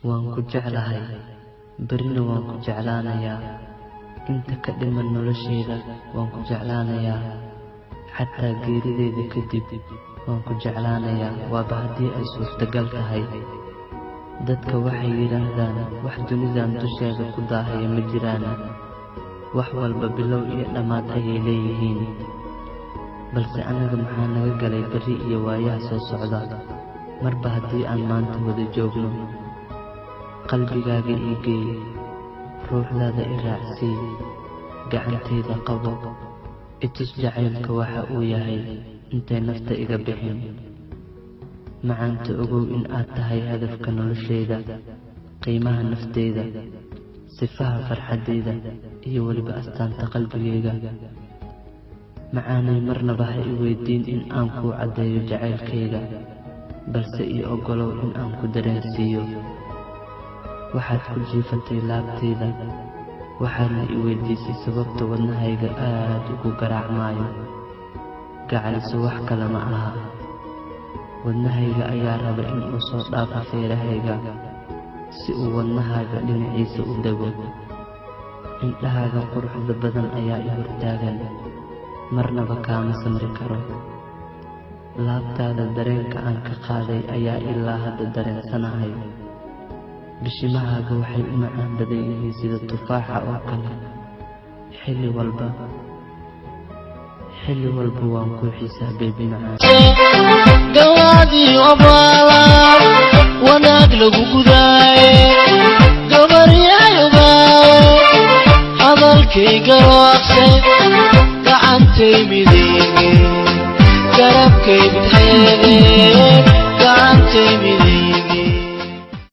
waan ku jeclahay berina waan ku jeclaanayaa inta ka dhiman noloshayda waan ku jeclaanayaa xataa geerideeda kadib waan ku jeclaanayaa waaba haddii ay suurtagal tahay dadka waxay yiraahdaan wax dunidan dusheeda ku daahaya ma jiraan wax walba bilow iyo dhammaad ayay leeyihiin balse anaga maxaa naga galay bari iyo waayaha soo socda marba haddii aan maanta wada joogno qalbigaaga ii geey ruuxdaada i raacsii gacantayda qabo itus jacaylka waxa uu yahay intay nafta iga bixin macaanta ogow in aad tahay hadafka noloshayda qiimaha nafteyda sifaha farxadeyda iyo weliba astaanta qalbigayga macaanay marnaba ha i weydiin in aan kuu caddeeyo jacaylkayga balse ii ogolow in aan ku dareensiiyo waxaad ku jiifatay laabtayda waxaadna i weydiisay sababta wadnahayga aad ugu garaacmaayo gacaliso wax kale ma aha wadnahayga ayaa raba in uu soo dhaafo feerahayga si uu wadnahaaga dhinaciisa u dego indhahaaga quruxda badan ayaa i hortaagan marnaba kaama samri karo laabtaada dareenka aan ka qaaday ayaa ilaa hadda dareensanahay bishimahaaga waxay u macaan badan yihiin sida tufaaxa oo kale xilli walba waan ku xisaabay macaan gawaadii obaala wanaag lagu gudaaye gabaryaayogaaye hadalkayga roaqsay gacantay mideege garabkay bidxeede